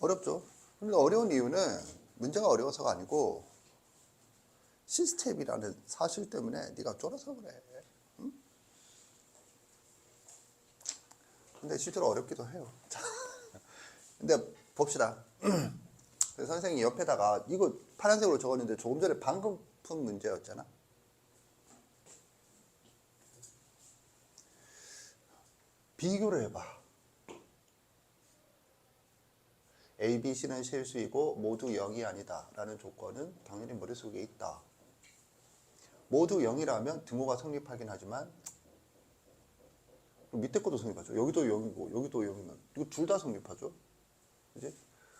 어렵죠. 근데 어려운 이유는 문제가 어려워서가 아니고 시스템이라는 사실 때문에 네가 쫄아서 그래. 응? 근데 실제로 어렵기도 해요. 근데 봅시다. 선생님이 옆에다가 이거 파란색으로 적었는데 조금 전에 방금 푼 문제였잖아. 비교를 해봐. A, B, C는 실수이고 모두 0이 아니다 라는 조건은 당연히 머릿속에 있다. 모두 0이라면 등호가 성립하긴 하지만 밑에 것도 성립하죠. 여기도 0이고 여기도 0이면 이거 둘 다 성립하죠. 그지?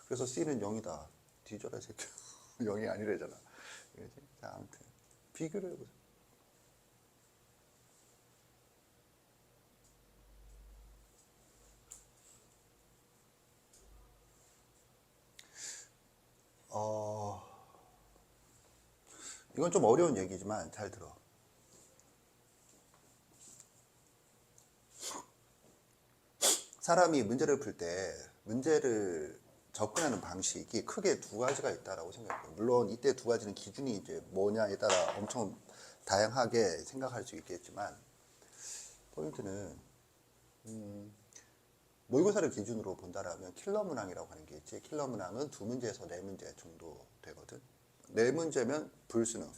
그래서 C는 0이다. 뒤져라 새끼. 0이 아니래잖아. 그지? 자, 아무튼 비교를 해보자. 이건 좀 어려운 얘기지만 잘 들어. 사람이 문제를 풀 때 문제를 접근하는 방식이 크게 두 가지가 있다라고 생각해요. 물론 이때 두 가지는 기준이 이제 뭐냐에 따라 엄청 다양하게 생각할 수 있겠지만 포인트는 모의고사를 기준으로 본다라면 킬러 문항이라고 하는 게 있지. 킬러 문항은 두 문제에서 네 문제 정도 되거든. 네 문제면 불수능,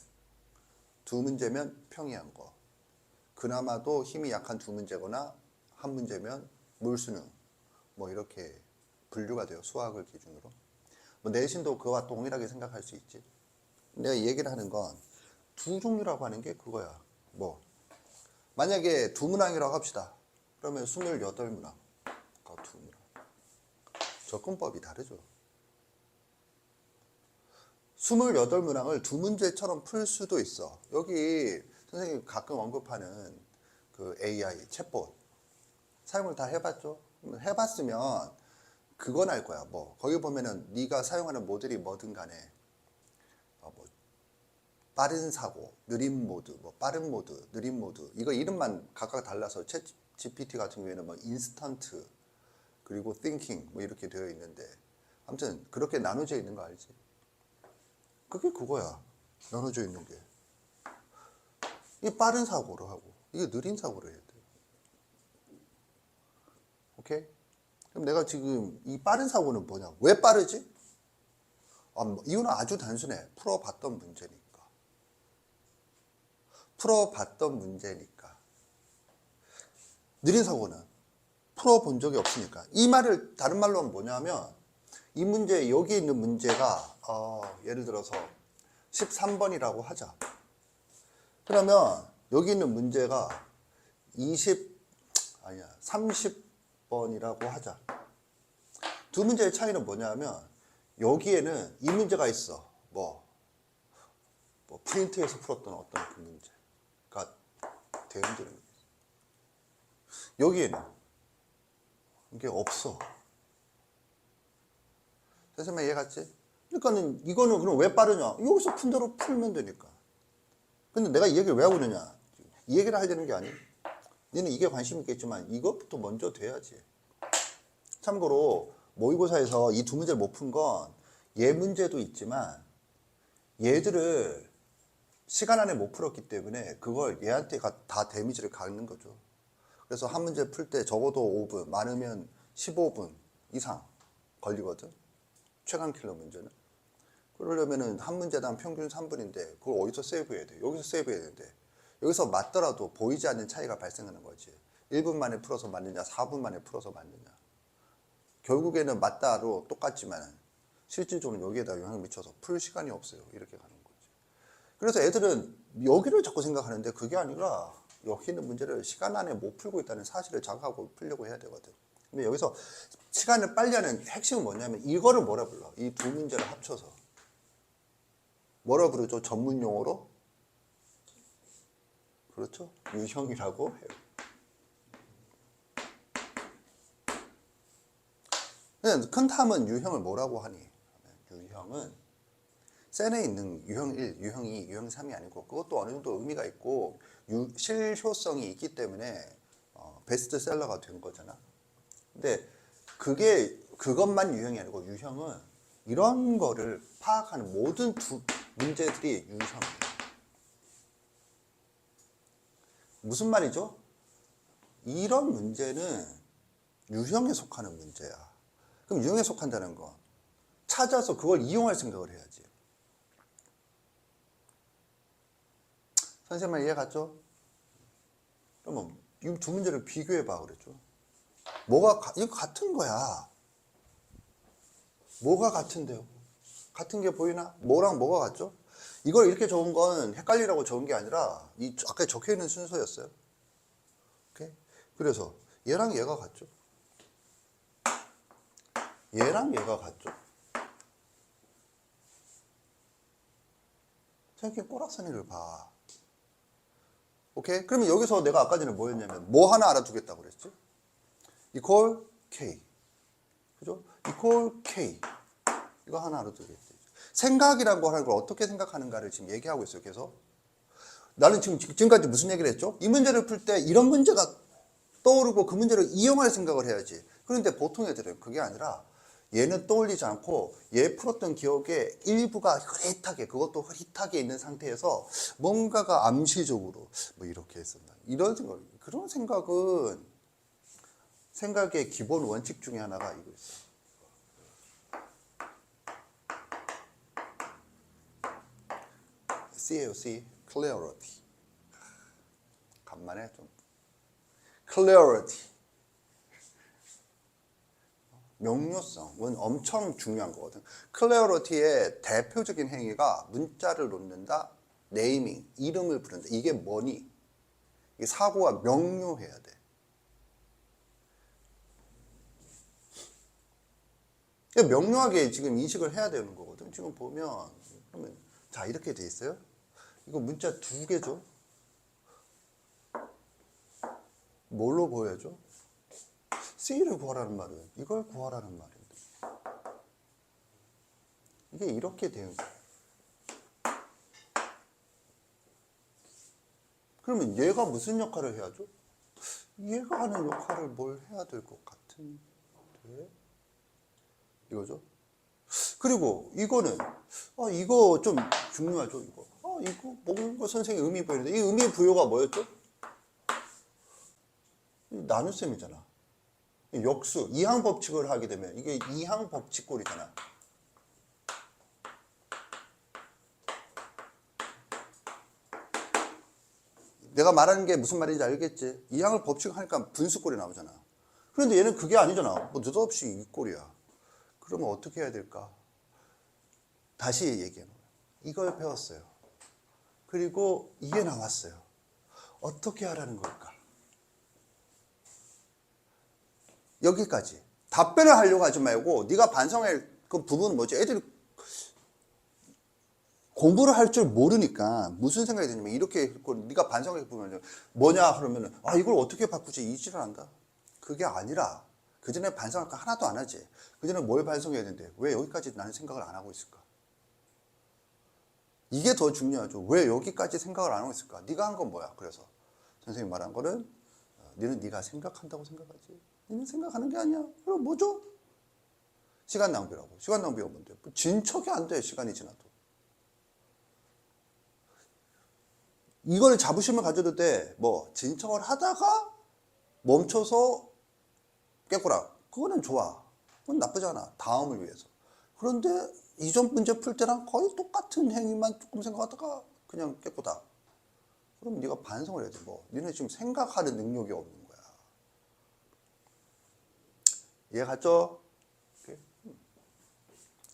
두 문제면 평이한 거, 그나마도 힘이 약한 두 문제거나 한 문제면 물수능, 뭐 이렇게 분류가 돼요. 수학을 기준으로. 뭐 내신도 그와 동일하게 생각할 수 있지. 내가 이 얘기를 하는 건 두 종류라고 하는 게 그거야. 뭐 만약에 두 문항이라고 합시다. 그러면 28문항. 두 문항. 접근법이 다르죠. 28문항을 두 문제처럼 풀 수도 있어. 여기 선생님이 가끔 언급하는 그 AI, 챗봇 사용을 다 해봤죠? 해봤으면 그건 알 거야. 뭐 거기 보면은 네가 사용하는 모델이 뭐든 간에 뭐 빠른 사고, 느린 모드, 뭐 빠른 모드, 느린 모드 이거 이름만 각각 달라서 챗 GPT 같은 경우에는 뭐 인스턴트 그리고 thinking 뭐 이렇게 되어 있는데 아무튼 그렇게 나눠져 있는 거 알지? 그게 그거야. 나눠져 있는 게. 이게 빠른 사고로 하고 이게 느린 사고로 해야 돼. 오케이? 그럼 내가 지금 이 빠른 사고는 뭐냐? 왜 빠르지? 이유는 아주 단순해. 풀어봤던 문제니까. 풀어봤던 문제니까. 느린 사고는 풀어본 적이 없으니까. 이 말을 다른 말로 하면 뭐냐면 이 문제, 여기 있는 문제가 예를 들어서 13번이라고 하자. 그러면 여기 있는 문제가 30번이라고 하자. 두 문제의 차이는 뭐냐면 여기에는 이 문제가 있어. 뭐 프린트에서 풀었던 어떤 그 문제가 대응되는 거지. 여기에는 이게 없어. 선생님 이해갔지? 그러니까는 이거는 그럼 왜 빠르냐? 여기서 푼 대로 풀면 되니까. 근데 내가 이 얘기를 왜 하고 있느냐? 이 얘기를 하려는 게 아니야. 너는 이게 관심 있겠지만 이것부터 먼저 돼야지. 참고로 모의고사에서 이 두 문제를 못 푼 건 얘 문제도 있지만 얘들을 시간 안에 못 풀었기 때문에 그걸 얘한테 다 데미지를 가는 거죠. 그래서 한 문제 풀 때 적어도 5분, 많으면 15분 이상 걸리거든. 최강 킬러 문제는. 그러려면은 한 문제당 평균 3분인데 그걸 어디서 세이브해야 돼? 여기서 세이브해야 되는데 여기서 맞더라도 보이지 않는 차이가 발생하는 거지. 1분 만에 풀어서 맞느냐 4분 만에 풀어서 맞느냐. 결국에는 맞다로 똑같지만 실질적으로 여기에다 영향을 미쳐서 풀 시간이 없어요. 이렇게 가는 거지. 그래서 애들은 여기를 자꾸 생각하는데 그게 아니라 여기 있는 문제를 시간 안에 못 풀고 있다는 사실을 자각하고 풀려고 해야 되거든. 근데 여기서 시간을 빨리 하는 핵심은 뭐냐면 이거를 뭐라 불러? 이 두 문제를 합쳐서 뭐라 부르죠? 전문 용어로? 그렇죠? 유형이라고 해요. 근데 큰 탐은 유형을 뭐라고 하니? 유형은 셀에 있는 유형 1, 유형 2, 유형 3이 아니고 그것도 어느 정도 의미가 있고 실효성이 있기 때문에 베스트셀러가 된 거잖아. 근데 그게 그것만 유형이 아니고 유형은 이런 거를 파악하는 모든 문제들이 유형이에요. 무슨 말이죠? 이런 문제는 유형에 속하는 문제야. 그럼 유형에 속한다는 건 찾아서 그걸 이용할 생각을 해야지. 선생님 말 이해 갔죠? 그러면 이 두 문제를 비교해봐 그랬죠. 이거 같은 거야. 뭐가 같은데요? 같은 게 보이나? 뭐랑 뭐가 같죠? 이걸 이렇게 적은 건 헷갈리라고 적은 게 아니라 아까 적혀 있는 순서였어요. 오케이? 그래서 얘랑 얘가 같죠? 얘랑 얘가 같죠? 자, 이렇게 꼬락서니를 봐. 오케이? 그러면 여기서 내가 아까 전에 뭐였냐면 뭐 하나 알아두겠다고 그랬지? equal K. 그죠? equal K. 이거 하나 알아두겠지. 생각이라고 하는 걸 어떻게 생각하는가를 지금 얘기하고 있어요. 그래서 나는 지금까지 무슨 얘기를 했죠? 이 문제를 풀 때 이런 문제가 떠오르고 그 문제를 이용할 생각을 해야지. 그런데 보통 애들은 그게 아니라 얘는 떠올리지 않고 얘 풀었던 기억의 일부가 흐릿하게, 그것도 흐릿하게 있는 상태에서 뭔가가 암시적으로 뭐 이렇게 했었나 이런 생각. 그런 생각은 생각의 기본 원칙 중에 하나가 이거 있어요. C예요, C. clarity. 간만에 좀 clarity. 명료성은 엄청 중요한 거거든. clarity의 대표적인 행위가 문자를 놓는다, 네이밍, 이름을 부른다. 이게 뭐니? 이게 사고가 명료해야 돼. 명료하게 지금 인식을 해야 되는 거거든. 지금 보면, 그러면, 자, 이렇게 돼 있어요. 이거 문자 2개죠? 뭘로 보여줘? C를 구하라는 말은 이걸 구하라는 말인데. 이게 이렇게 되는 거예요. 그러면 얘가 무슨 역할을 해야죠? 얘가 하는 역할을 뭘 해야 될 것 같은데. 이거죠? 그리고 이거는 이거 좀 중요하죠. 이거 뭔가 선생님 의미 부여인데 이 의미 부여가 뭐였죠? 나눗셈이잖아. 역수, 이항 법칙을 하게 되면 이게 이항 법칙꼴이잖아. 내가 말하는 게 무슨 말인지 알겠지? 이항을 법칙하니까 분수꼴이 나오잖아. 그런데 얘는 그게 아니잖아. 뭐 느닷없이 이 꼴이야. 그러면 어떻게 해야 될까? 다시 얘기해 놓아요. 이걸 배웠어요. 그리고 이게 나왔어요. 어떻게 하라는 걸까? 여기까지. 답변을 하려고 하지 말고 네가 반성할 그 부분은 뭐지? 애들이 공부를 할 줄 모르니까 무슨 생각이 드냐면 이렇게 했고 네가 반성을 해보면 뭐냐 그러면은 이걸 어떻게 바꾸지? 이지를 한다. 그게 아니라 그 전에 반성할 거 하나도 안 하지. 그 전에 뭘 반성해야 되는데 왜 여기까지 나는 생각을 안 하고 있을까? 이게 더 중요하죠. 왜 여기까지 생각을 안 하고 있을까? 네가 한 건 뭐야? 그래서 선생님이 말한 거는 너는 네가 생각한다고 생각하지. 너는 생각하는 게 아니야. 그럼 뭐죠? 시간 낭비라고. 시간 낭비가 뭔데? 진척이 안 돼. 시간이 지나도. 이걸 자부심을 가져도 돼. 뭐 진척을 하다가 멈춰서 깨꼬라. 그거는 좋아. 그건 나쁘지 않아. 다음을 위해서. 그런데 이전 문제 풀 때랑 거의 똑같은 행위만 조금 생각하다가 그냥 깨꼬다. 그럼 네가 반성을 해야 돼. 너네 지금 생각하는 능력이 없는 거야. 이해 갔죠?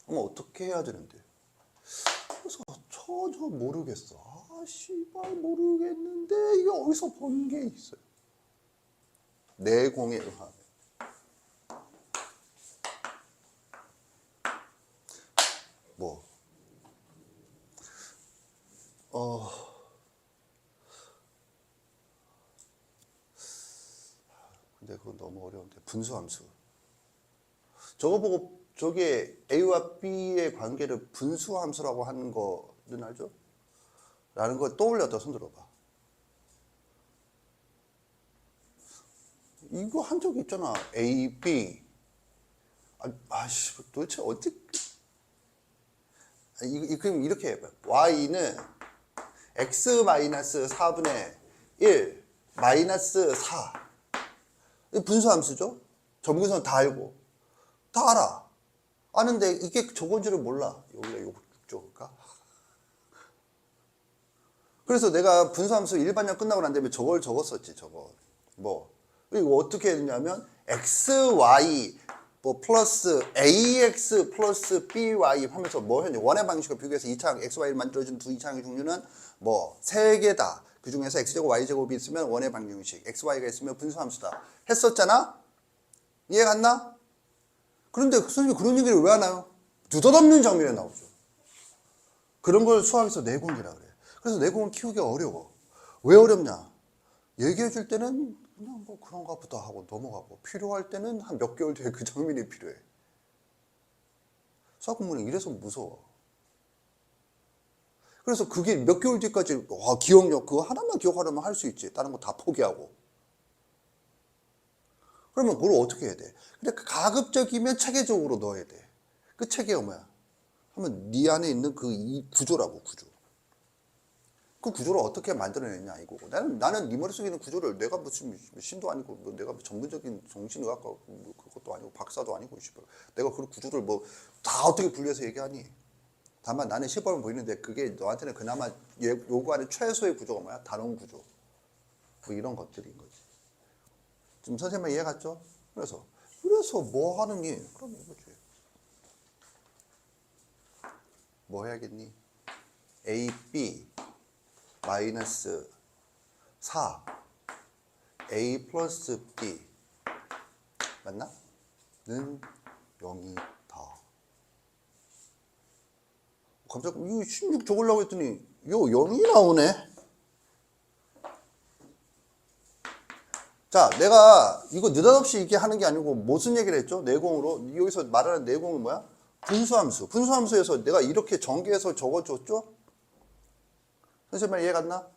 그럼 어떻게 해야 되는데? 그래서 전혀 모르겠어. 씨발 모르겠는데 이게 어디서 본 게 있어요. 내공에 의하면. 근데 그건 너무 어려운데. 분수함수. 저거 보고 저게 A와 B의 관계를 분수함수라고 하는 거는 알죠? 라는 걸 떠올렸다 손 들어봐. 이거 한 적 있잖아. A, B. 아씨 도대체 어떻게 그럼 이렇게 해봐. y는 x-4분의 1 마이너스 4 분수함수죠. 점근선 다 알고 다 알아. 아는데 이게 저건 줄을 몰라. 여기가 요거 적을까? 그래서 내가 분수함수 일반형 끝나고 난 다음에 저걸 적었었지. 저거 그리고 어떻게 했냐면 xy 뭐 플러스 ax 플러스 by 하면서 뭐 했냐. 원의 방식과 비교해서 2차항 xy를 만들어준 두 2차항의 종류는 뭐 세 개다. 그 중에서 x제곱 y제곱이 있으면 원의 방정식, xy가 있으면 분수함수다 했었잖아. 이해 갔나? 그런데 선생님이 그런 얘기를 왜 하나요? 느닷없는 장면에 나오죠. 그런 걸 수학에서 내공이라 그래. 그래서 내공을 키우기가 어려워. 왜 어렵냐? 얘기해 줄 때는 그냥 뭐 그런가 보다 하고 넘어가고, 필요할 때는 한 몇 개월 뒤에 그 장면이 필요해. 수학 공부는 이래서 무서워. 그래서 그게 몇 개월 뒤까지 기억력 그거 하나만 기억하려면 할 수 있지. 다른 거 다 포기하고. 그러면 그걸 어떻게 해야 돼? 근데 가급적이면 체계적으로 넣어야 돼. 그 체계가 뭐야? 하면 네 안에 있는 이 구조라고, 구조. 그 구조를 어떻게 만들어냈냐 이거고. 나는 네 머릿속에 있는 구조를 내가 무슨 신도 아니고 뭐 내가 전문적인 정신의학과 뭐 그것도 아니고 박사도 아니고 내가 그 구조를 뭐 다 어떻게 분류해서 얘기하니? 다만 나는 시범을 보이는데 그게 너한테는 그나마 요구하는 최소의 구조가 뭐야? 단원 구조. 뭐 이런 것들인 거지. 지금 선생님 이해 갔죠? 그래서 뭐 하느니? 그럼 이거지. 뭐 해야겠니? AB 마이너스 4 A 플러스 B 맞나? 는 0이다. 갑자기 이거 16 적으려고 했더니 요 0이 나오네. 자, 내가 이거 느닷없이 이렇게 하는 게 아니고 무슨 얘기를 했죠? 내공으로. 여기서 말하는 내공은 뭐야? 분수함수. 분수함수에서 내가 이렇게 전개해서 적어줬죠? 선생님 말 이해 갔나?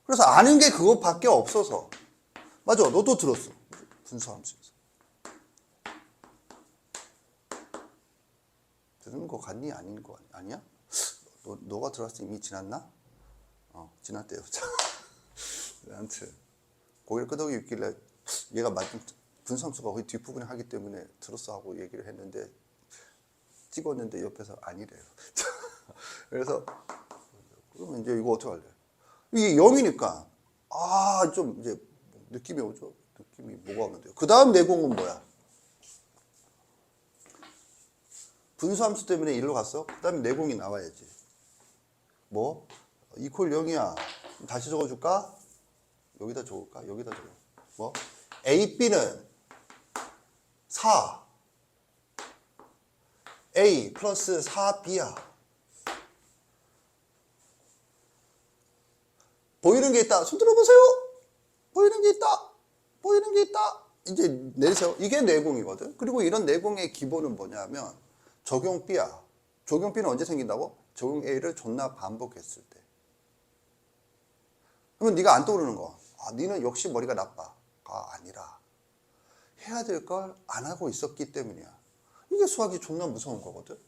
그래서 아는 게 그것밖에 없어서. 맞아, 너도 들었어. 분수함수에서. 들은 거 같니? 아닌 거 아니야? 너가 들어왔을 때 이미 지났나? 지났대요. 아무튼 고개를 끄덕이 있길래 얘가 맞은 분수함수가 거의 뒷부분에 하기 때문에 들었어 하고 얘기를 했는데 찍었는데 옆에서 아니래요. 그래서 그러면 이제 이거 어떻게 할래? 이게 0이니까 좀 이제 느낌이 오죠. 느낌이 뭐가 오면 돼요. 그 다음 내공은 뭐야? 분수함수 때문에 일로 갔어. 그 다음에 내공이 나와야지. 뭐? 이퀄 0이야. 다시 적어줄까? 여기다 적을까? 여기다 적어. 뭐? AB는 4 A 플러스 4B야. 보이는 게 있다. 손 들어보세요. 보이는 게 있다. 보이는 게 있다. 이제 내세요. 이게 내공이거든. 그리고 이런 내공의 기본은 뭐냐면 적용 B야. 적용 B는 언제 생긴다고? 적용 A를 존나 반복했을 때. 그러면 네가 안 떠오르는 거. 너는 역시 머리가 나빠가 아니라 해야 될 걸 안 하고 있었기 때문이야. 이게 수학이 존나 무서운 거거든.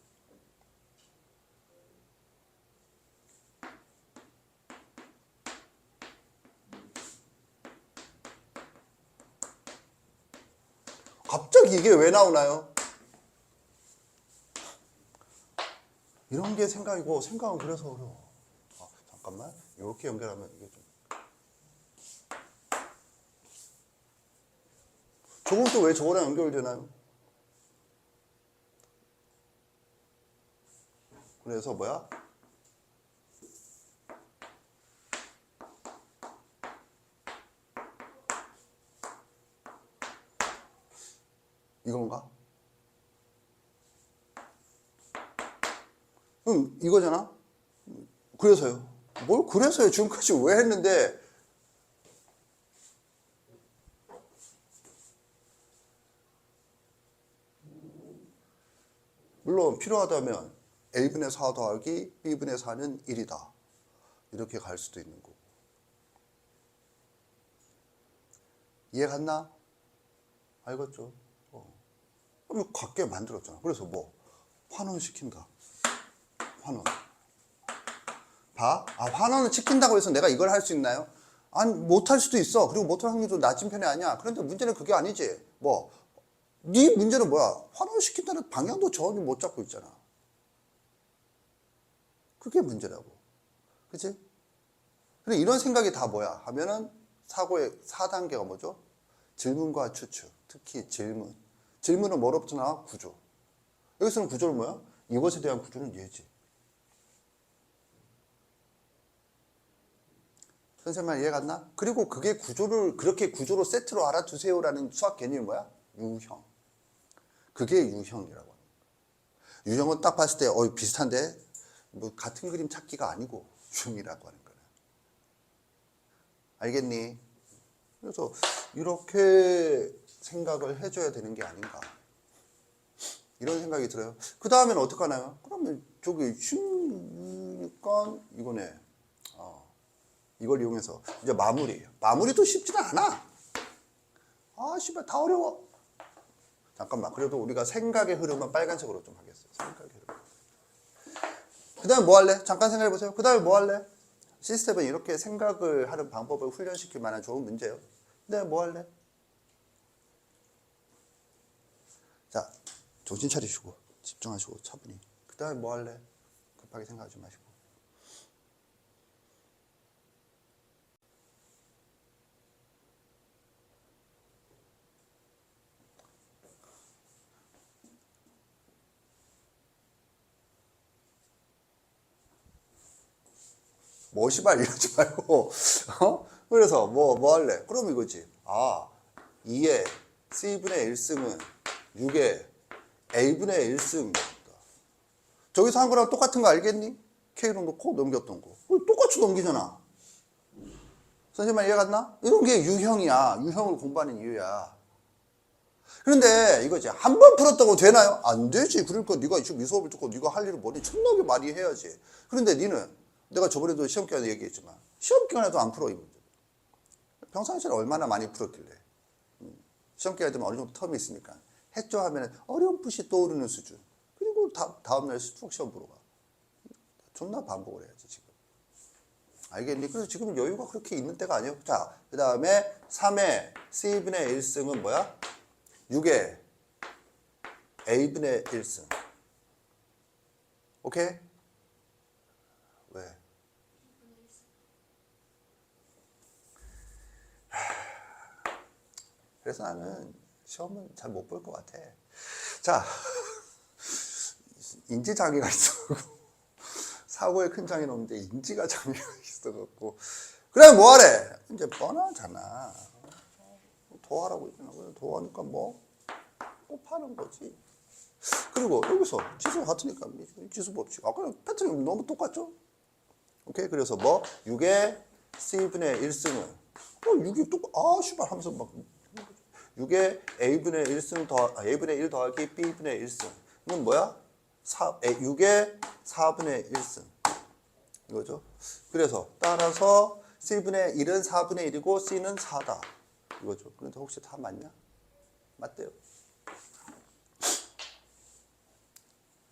갑자기 이게 왜 나오나요? 이런 게 생각이고 생각은 그래서 어려워. 잠깐만 이렇게 연결하면 이게 좀 저건 또 왜 저거랑 연결되나요? 그래서 뭐야? 이건가? 이거잖아? 그래서요. 뭘 그래서요? 지금까지 왜 했는데 물론 필요하다면 A분의 4 더하기 B분의 4는 1이다. 이렇게 갈 수도 있는 거고. 이해 갔나? 알겠죠? 그럼 갖게 만들었잖아. 그래서 뭐 환원시킨다. 환원. 봐. 아, 환원을 시킨다고 해서 내가 이걸 할 수 있나요? 아니, 못할 수도 있어. 그리고 못할 확률도 낮은 편이 아니야. 그런데 문제는 그게 아니지. 뭐, 네 문제는 뭐야? 환원시킨다는 방향도 전혀 못 잡고 있잖아. 그게 문제라고. 그치? 근데 이런 생각이 다 뭐야? 하면은 사고의 4단계가 뭐죠? 질문과 추측. 특히 질문. 질문은 뭐로부터 나와? 구조. 여기서는 구조는 뭐야? 이것에 대한 구조는 얘지. 선생님 이해 갔나? 그리고 그게 구조를 그렇게 구조로 세트로 알아두세요라는 수학 개념이 뭐야? 유형. 그게 유형이라고 하는 거야. 유형은 딱 봤을 때 비슷한데 뭐 같은 그림 찾기가 아니고 유형이라고 하는 거야. 알겠니? 그래서 이렇게 생각을 해줘야 되는 게 아닌가. 이런 생각이 들어요. 그 다음에는 어떻게 하나요? 그러면 저기 쉬우니까 이거네. 이걸 이용해서 이제 마무리예요. 마무리도 쉽지는 않아. 아, 씨발 다 어려워. 잠깐만. 그래도 우리가 생각의 흐름은 빨간색으로 좀 하겠어요. 생각의 흐름. 그 다음에 뭐 할래? 잠깐 생각해 보세요. 그 다음에 뭐 할래? 시스템은 이렇게 생각을 하는 방법을 훈련시킬 만한 좋은 문제예요. 그 다음에 뭐 할래? 자, 정신 차리시고 집중하시고 차분히. 그 다음에 뭐 할래? 급하게 생각하지 마시고. 뭐 시발 이러지 말고 그래서 뭐 할래? 그럼 이거지. 2의 C분의 1승은 6의 A분의 1승. 저기서 한 거랑 똑같은 거 알겠니? K로 놓고 넘겼던 거. 똑같이 넘기잖아. 선생님 이해 갔나? 이런 게 유형이야. 유형을 공부하는 이유야. 그런데 이거지. 한 번 풀었다고 되나요? 안 되지. 그러니까 네가 지금 이 수업을 듣고 네가 할 일은 뭐니? 존나게 많이 해야지. 그런데 니는 내가 저번에도 시험 기간에 얘기했지만 시험 기간에도 안 풀어 이 문제. 평상시에 얼마나 많이 풀었길래. 시험 기간에 되면 어느 정도 텀이 있으니까 했죠 하면 어렴풋이 떠오르는 수준. 그리고 다음날 수학 시험 보러 가. 존나 반복을 해야지 지금. 알겠니? 그래서 지금 여유가 그렇게 있는 때가 아니에요. 자, 그 다음에 3의 C분의 1승은 뭐야? 6의 A분의 1승. 오케이? 왜? 그래서 나는 시험은 잘 못 볼 것 같아. 자, 인지장애가 있어갖고 사고에 큰 장애는 없는데 인지가 장애가 있어갖고 그래 뭐 하래? 이제 뻔하잖아. 도하라고 있잖아. 도하니까 뭐 곱하는 거지. 그리고 여기서 지수가 같으니까 지수 법칙. 아까 패턴이 너무 똑같죠? 오케이. 그래서 뭐 6의 C분의 1승은 6이 씨발 하면서 막 6의 A분의 1승 A분의 1 더하기 B분의 1승. 이건 뭐야? 6의 4분의 1승. 이거죠. 그래서 따라서 C분의 1은 4분의 1이고 C는 4다. 이거죠. 그런데 혹시 다 맞냐? 맞대요.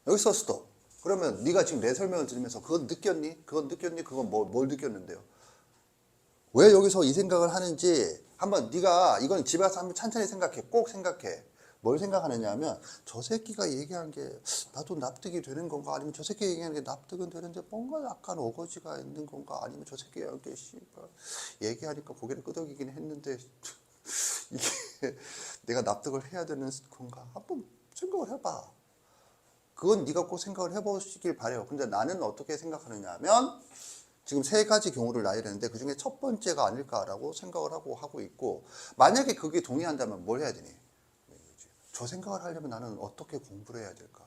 여기서 스톱. 그러면 네가 지금 내 설명을 들으면서 그건 느꼈니? 그건 뭘 느꼈는데요? 왜 여기서 이 생각을 하는지 한번 네가 이건 집에 가서 한번 천천히 생각해. 꼭 생각해. 뭘 생각하느냐 하면 저 새끼가 얘기한 게 나도 납득이 되는 건가? 아니면 저 새끼가 얘기하는 게 납득은 되는데 뭔가 약간 어거지가 있는 건가? 아니면 저 새끼가 이렇게 얘기하니까 고개를 끄덕이긴 했는데 이게 내가 납득을 해야 되는 건가? 한번 생각을 해봐. 그건 네가 꼭 생각을 해보시길 바래요. 근데 나는 어떻게 생각하느냐 하면 지금 세 가지 경우를 나열했는데 그중에 첫 번째가 아닐까라고 생각을 하고 있고 만약에 그게 동의한다면 뭘 해야 되니? 저 생각을 하려면 나는 어떻게 공부를 해야 될까?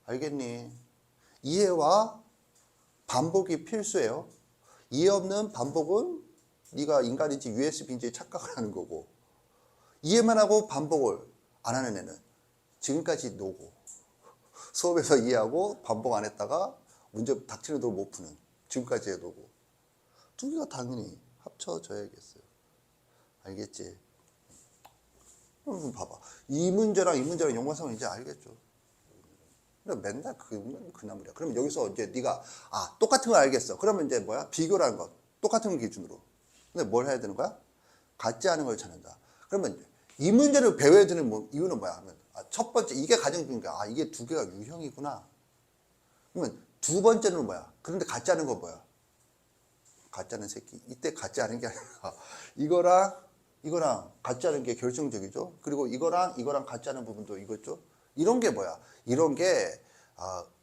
알겠니? 이해와 반복이 필수예요. 이해 없는 반복은 네가 인간인지 USB인지 착각을 하는 거고 이해만 하고 반복을 안 하는 애는 지금까지 노고 수업에서 이해하고 반복 안 했다가 문제 닥치는 대로 못 푸는 지금까지의 노고 두 개가 당연히 합쳐져야겠어요. 알겠지? 그럼 봐봐. 이 문제랑 이 문제랑 연관성은 이제 알겠죠. 근데 맨날 그 나물이야. 그럼 여기서 이제 네가 똑같은 걸 알겠어. 그러면 이제 뭐야? 비교라는 것. 똑같은 기준으로. 근데 뭘 해야 되는 거야? 같지 않은 걸 찾는다. 그러면 이 문제를 배워야 되는 이유는 뭐야? 하면 첫 번째 이게 가장 중요한 거야. 이게 두 개가 유형이구나. 그러면 두 번째는 뭐야? 그런데 같지 않은 거 뭐야? 같지 않은 새끼. 이때 같지 않은 게 아니라 이거랑 같지 않은 게 결정적이죠. 그리고 이거랑 같지 않은 부분도 이거죠. 이런 게 뭐야? 이런 게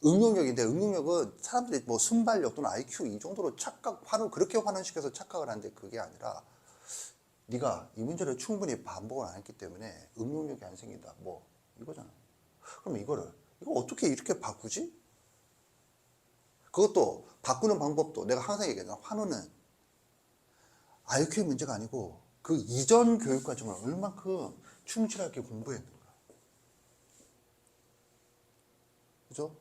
응용력인데, 응용력은 사람들이 뭐 순발력 또는 IQ 이 정도로 그렇게 환원시켜서 착각을 하는데, 그게 아니라 네가 이 문제를 충분히 반복을 안 했기 때문에 응용력이 안 생긴다. 뭐 이거잖아. 그럼 이거 어떻게 이렇게 바꾸지? 그것도 바꾸는 방법도 내가 항상 얘기하잖아. 환원은 IQ의 문제가 아니고 그 이전 교육 과정을 얼만큼 충실하게 공부했는가. 그죠?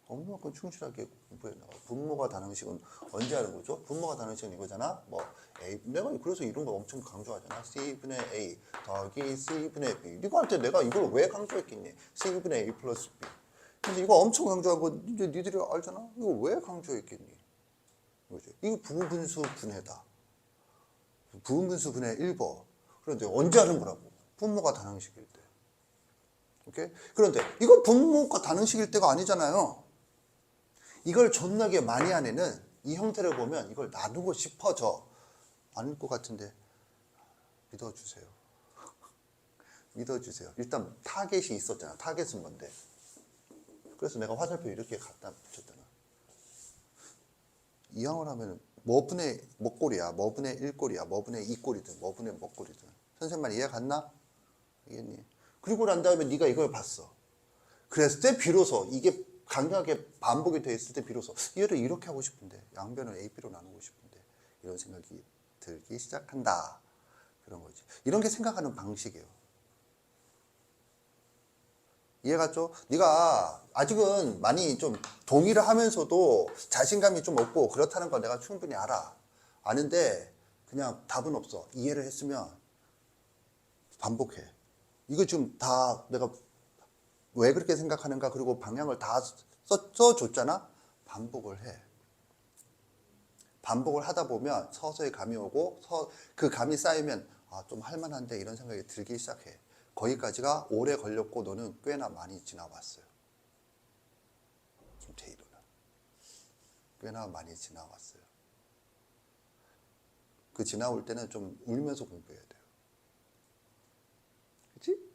얼만큼 충실하게 공부했는가. 분모가 다능식은 언제 하는 거죠? 분모가 다능식은 이거잖아. 뭐 A, 내가 그래서 이런 거 엄청 강조하잖아. C분의 A 더하기 C분의 B. 이거 할 때 내가 이걸 왜 강조했겠니? C분의 A 플러스 B. 근데 이거 엄청 강조한 거 이제 니들이 알잖아. 이거 왜 강조했겠니? 이거지. 이거 부분수 분해다. 부분분수 분해 1번. 그런데 언제 하는 거라고? 분모가 다능식일 때. 오케이? 그런데 이거 분모가 다능식일 때가 아니잖아요. 이걸 존나게 많이 한 애는 이 형태를 보면 이걸 나누고 싶어져. 아닐 것 같은데 믿어주세요. 믿어주세요. 일단 타겟이 있었잖아. 타겟은 뭔데? 그래서 내가 화살표 이렇게 갖다 붙였잖아. 이항을 하면 뭐분의 뭐꼴이야, 뭐분의 1꼴이야, 뭐분의 2꼴이든 뭐분의 뭐꼴이든. 선생님 말 이해 갔나? 알겠니? 그리고 난 다음에 네가 이걸 봤어. 그랬을 때 비로소 이게 강력하게 반복이 돼 있을 때 비로소 얘를 이렇게 하고 싶은데, 양변을 A, B로 나누고 싶은데, 이런 생각이 들기 시작한다. 그런 거지. 이런 게 생각하는 방식이에요. 이해갔죠? 네가 아직은 많이 좀 동의를 하면서도 자신감이 좀 없고 그렇다는 걸 내가 충분히 알아. 아는데 그냥 답은 없어. 이해를 했으면 반복해. 이거 지금 다 내가 왜 그렇게 생각하는가, 그리고 방향을 다 써줬잖아? 반복을 해. 반복을 하다 보면 서서히 감이 오고, 그 감이 쌓이면 좀 할만한데 이런 생각이 들기 시작해. 거기까지가 오래 걸렸고 너는 꽤나 많이 지나왔어요. 김태희로는 꽤나 많이 지나왔어요. 그 지나올 때는 좀 울면서 공부해야 돼요. 그치?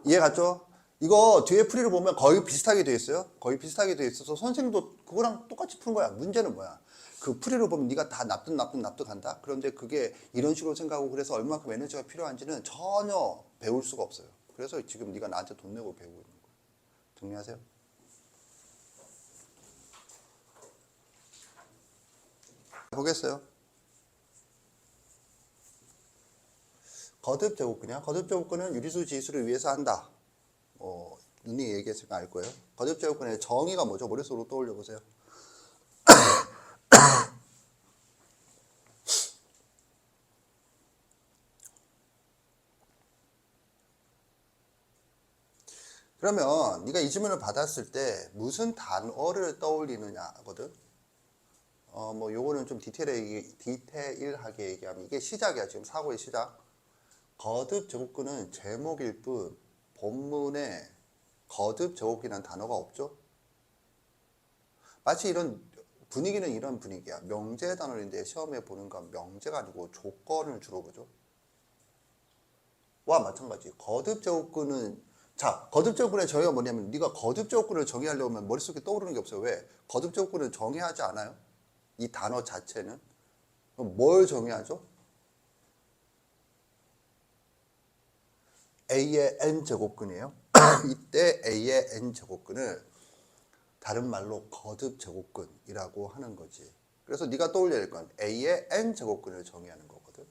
이해 갔죠? 이거 뒤에 풀이를 보면 거의 비슷하게 되어 있어요. 거의 비슷하게 되어 있어서 선생님도 그거랑 똑같이 푸는 거야. 문제는 뭐야? 그 풀이를 보면 네가 다 납득한다. 그런데 그게 이런 식으로 생각하고 그래서 얼마큼 에너지가 필요한지는 전혀 배울 수가 없어요. 그래서 지금 네가 나한테 돈 내고 배우고 있는 거야. 정리하세요. 보겠어요. 거듭 제곱근이야. 거듭 제곱근은 유리수 지수를 위해서 한다. 눈이 얘기했으니까 알 거예요. 거듭 제곱근의 정의가 뭐죠? 머릿속으로 떠올려 보세요. 그러면 네가 이 질문을 받았을 때 무슨 단어를 떠올리느냐거든. 뭐 요거는 좀 디테일하게 얘기하면 이게 시작이야. 지금 사고의 시작. 거듭 제곱근은 제목일 뿐 본문에 거듭 제곱기라는 단어가 없죠. 마치 이런 분위기는 이런 분위기야. 명제 단어인데 시험에 보는 건 명제가 아니고 조건을 주로 보죠. 와 마찬가지. 거듭 제곱근은 거듭 제곱근의 정의가 뭐냐면, 네가 거듭 제곱근을 정의하려고 하면 머릿속에 떠오르는 게 없어요. 왜? 거듭 제곱근은 정의하지 않아요. 이 단어 자체는. 그럼 뭘 정의하죠? A의 n제곱근이에요. 이때 A의 n제곱근을 다른 말로 거듭 제곱근이라고 하는 거지. 그래서 네가 떠올려야 될 건 A의 n제곱근을 정의하는 거거든.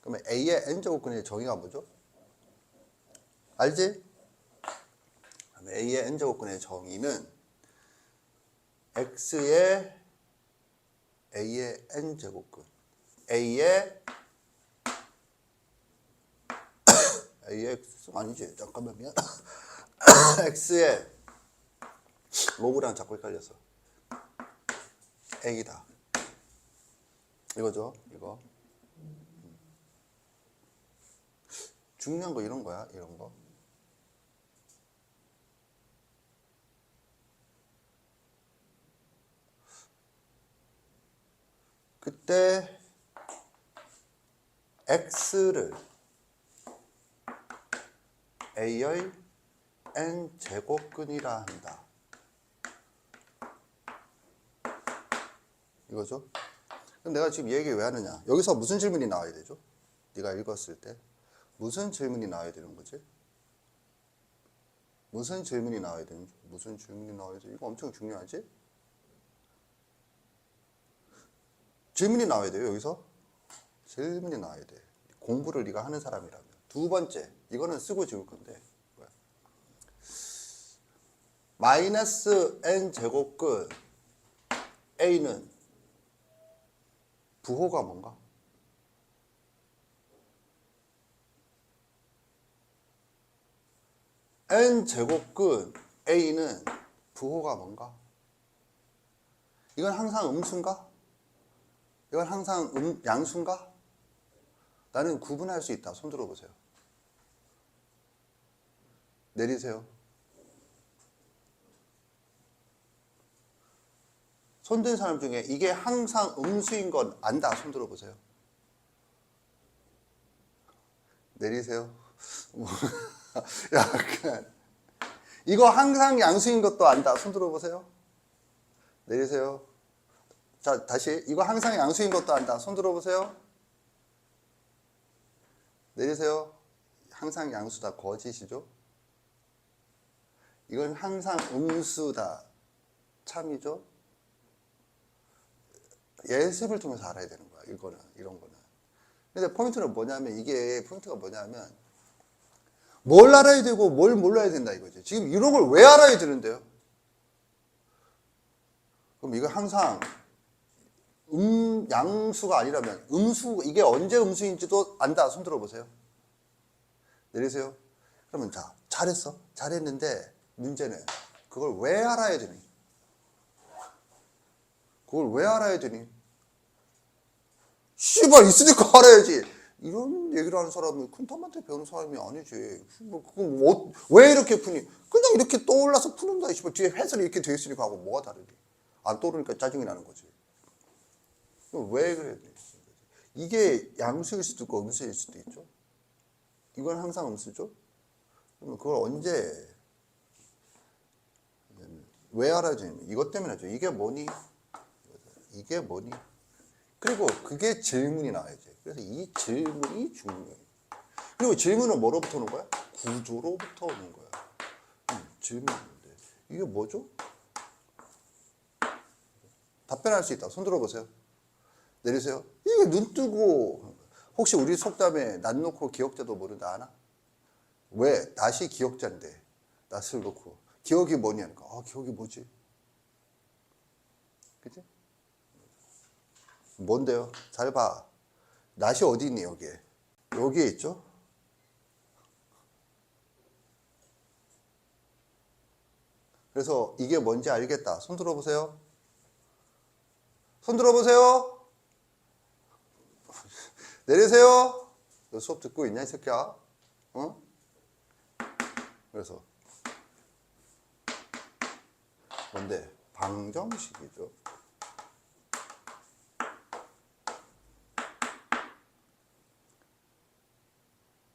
그러면 A의 n제곱근의 정의가 뭐죠? 알지? A의 n제곱근의 정의는 X의 A의 n제곱근, A의 AX 아니지 잠깐만 미안 X에 로그랑 자꾸 헷갈렸어. A다 이거죠 이거. 중요한 거 이런 거야 이런 거. 그때 X를 A의 N제곱근이라 한다. 이거죠. 그럼 내가 지금 얘기 왜 하느냐. 여기서 무슨 질문이 나와야 되죠? 네가 읽었을 때 무슨 질문이 나와야 되는 거지? 무슨 질문이 나와야 되는지. 무슨 질문이 나와야 돼? 이거 엄청 중요하지? 질문이 나와야 돼요 여기서. 질문이 나와야 돼. 공부를 네가 하는 사람이라면. 두 번째 이거는 쓰고 지울 건데 마이너스 N제곱근 A는 부호가 뭔가? N제곱근 A는 부호가 뭔가? 이건 항상 음수인가? 이건 항상 양수인가? 나는 구분할 수 있다. 손 들어보세요. 내리세요. 손든 사람 중에 이게 항상 음수인 건 안다. 손 들어보세요. 내리세요. 약간 이거 항상 양수인 것도 안다. 손 들어보세요. 내리세요. 자, 다시 이거 항상 양수인 것도 안다. 손 들어보세요. 내리세요. 항상 양수다. 거짓이죠. 이건 항상 음수다. 참이죠. 예습을 통해서 알아야 되는 거야. 이거는 이런 거는. 근데 포인트는 뭐냐면 이게 포인트가 뭐냐면 뭘 알아야 되고 뭘 몰라야 된다 이거지. 지금 이런 걸 왜 알아야 되는데요? 그럼 이거 항상 양수가 아니라면 음수 이게 언제 음수인지도 안다. 손 들어보세요. 내리세요. 그러면 자 잘했어. 잘했는데 문제는 그걸 왜 알아야 되니? 그걸 왜 알아야 되니? 씨발 있으니까 알아야지. 이런 얘기를 하는 사람은 쿤텀한테 배우는 사람이 아니지. 그럼 왜 이렇게 푸니? 그냥 이렇게 떠올라서 푸는다. 씨발 뒤에 해설이 이렇게 돼 있으니까 하고 뭐가 다르니? 안 떠오르니까 짜증이 나는 거지. 왜 그래? 이게 양수일 수도 있고 음수일 수도 있죠. 이건 항상 음수죠. 그러면 그걸 언제 왜 알아야 되니? 이것 때문에 하죠. 이게 뭐니? 이게 뭐니? 그리고 그게 질문이 나와야지. 그래서 이 질문이 중요해요. 그리고 질문은 뭐로부터 오는 거야? 구조로부터 오는 거야. 질문인데 이게 뭐죠? 답변할 수 있다. 손 들어보세요. 내리세요. 이게 눈 뜨고 혹시 우리 속담에 낯 놓고 기억자도 모른다 아나? 왜? 낯이 기억자인데 낯을 놓고 기억이 뭐냐니까. 아 기억이 뭐지? 그치? 뭔데요? 잘 봐. 낯이 어디 있니 여기에? 여기에 있죠? 그래서 이게 뭔지 알겠다. 손 들어보세요. 손 들어보세요. 내리세요. 너 수업 듣고 있냐 이 새끼야? 어? 그래서 뭔데? 방정식이죠.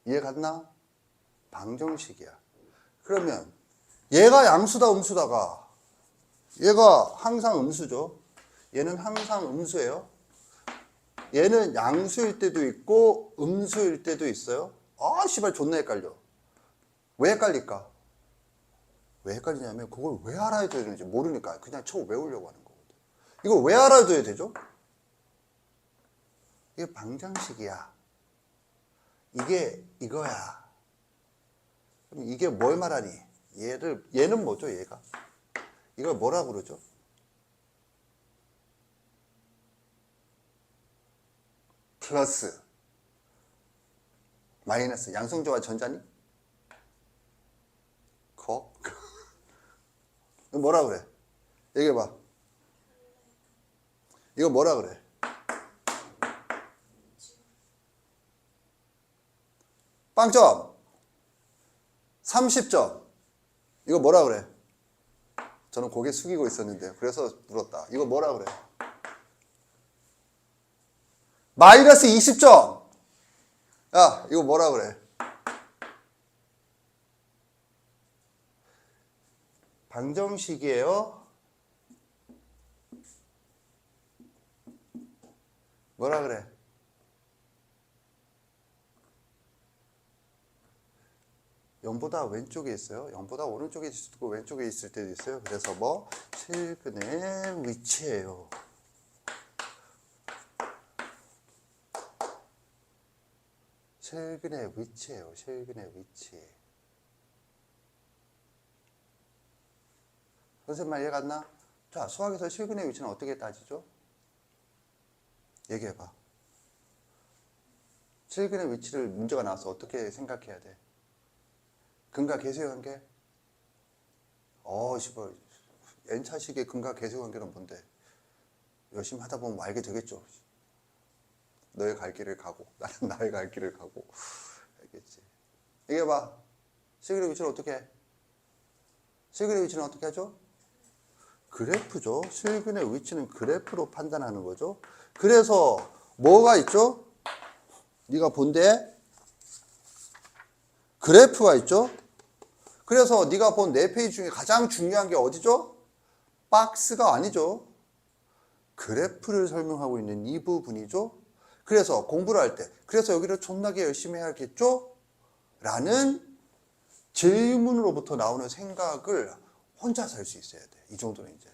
이해 갔나? 방정식이야. 그러면 얘가 양수다 음수다가 얘가 항상 음수죠. 얘는 항상 음수예요. 얘는 양수일 때도 있고 음수일 때도 있어요. 아 씨발 존나 헷갈려. 왜 헷갈릴까? 왜 헷갈리냐면 그걸 왜 알아야 되는지 모르니까 그냥 쳐 외우려고 하는 거거든. 이걸 왜 알아둬야 되죠? 이게 방정식이야. 이게 이거야. 그럼 이게 뭘 말하니? 얘는 뭐죠, 얘가? 이걸 뭐라고 그러죠? 플러스 마이너스 양성조와 전자니? 거? 뭐라 그래? 얘기해봐. 이거 뭐라 그래? 빵점 30점. 이거 뭐라 그래? 저는 고개 숙이고 있었는데 그래서 물었다. 이거 뭐라 그래? 마이너스 20점. 야, 이거 뭐라 그래? 방정식이에요. 뭐라 그래? 0보다 왼쪽에 있어요. 0보다 오른쪽에 있을 수도 있고 왼쪽에 있을 때도 있어요. 그래서 뭐 실근의 위치예요. 실근의 위치예요. 실근의 위치. 선생님 말 이해 갔나? 자, 수학에서 실근의 위치는 어떻게 따지죠? 얘기해봐. 실근의 위치를 문제가 나와서 어떻게 생각해야 돼? 근과 계수의 관계? 씨발. N차식의 근과 계수의 관계는 뭔데? 열심히 하다 보면 알게 되겠죠. 너의 갈 길을 가고 나는 나의 갈 길을 가고. 알겠지? 얘기해봐. 실근의 위치는 어떻게 해? 실근의 위치는 어떻게 하죠? 그래프죠. 실근의 위치는 그래프로 판단하는 거죠. 그래서 뭐가 있죠? 네가 본데 그래프가 있죠. 그래서 네가 본 4페이지 중에 가장 중요한 게 어디죠? 박스가 아니죠. 그래프를 설명하고 있는 이 부분이죠. 그래서 공부를 할 때 그래서 여기를 존나게 열심히 해야겠죠? 라는 질문으로부터 나오는 생각을 혼자서 할 수 있어야 돼. 이 정도는 이제.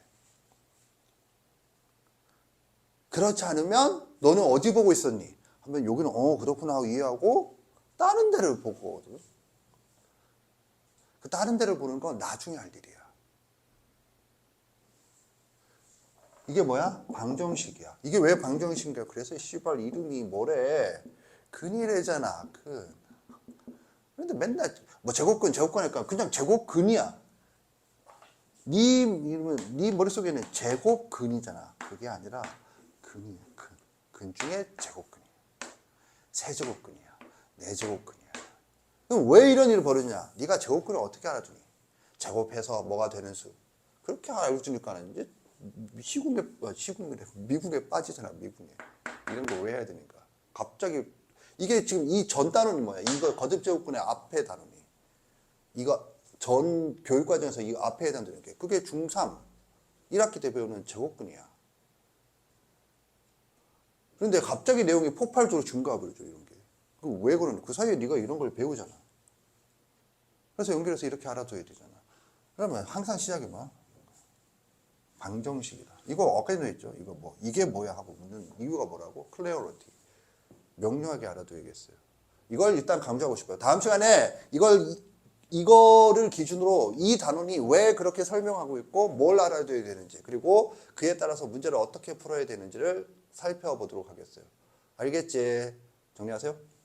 그렇지 않으면 너는 어디 보고 있었니? 하면 여기는 그렇구나 하고 이해하고 다른 데를 보고 그 다른 데를 보는 건 나중에 할 일이야. 이게 뭐야? 방정식이야. 이게 왜 방정식인가? 그래서 씨발 이름이 뭐래? 근이래잖아. 근. 그런데 맨날 뭐 제곱근 하니까 그냥 제곱근이야. 네 머릿속에는 제곱근이잖아. 그게 아니라 근이야. 근 중에 제곱근이야. 세제곱근이야. 네제곱근이야. 그럼 왜 이런 일을 벌였냐? 네가 제곱근을 어떻게 알아두니? 제곱해서 뭐가 되는 수. 그렇게 알아두니까는 이제 미국에 빠지잖아. 미국에. 이런 거 왜 해야 되니까? 갑자기 이게 지금 이 전 단원이 뭐야? 이거 거듭제곱근의 앞에 단원이. 이거 전 교육과정에서 이 앞에 해당되는 게 그게 중3 1학기 때 배우는 제곱근이야. 그런데 갑자기 내용이 폭발적으로 증가해버리죠. 이런 게. 왜 그러냐? 그 사이에 네가 이런 걸 배우잖아. 그래서 연결해서 이렇게 알아둬야 되잖아. 그러면 항상 시작이 뭐야? 방정식이다. 이거 아까도 했죠. 이게 뭐야 하고 묻는 이유가 뭐라고? 클레어리티. 명료하게 알아둬야겠어요. 이걸 일단 강조하고 싶어요. 다음 시간에 이거를 기준으로 이 단원이 왜 그렇게 설명하고 있고 뭘 알아둬야 되는지 그리고 그에 따라서 문제를 어떻게 풀어야 되는지를 살펴보도록 하겠어요. 알겠지? 정리하세요.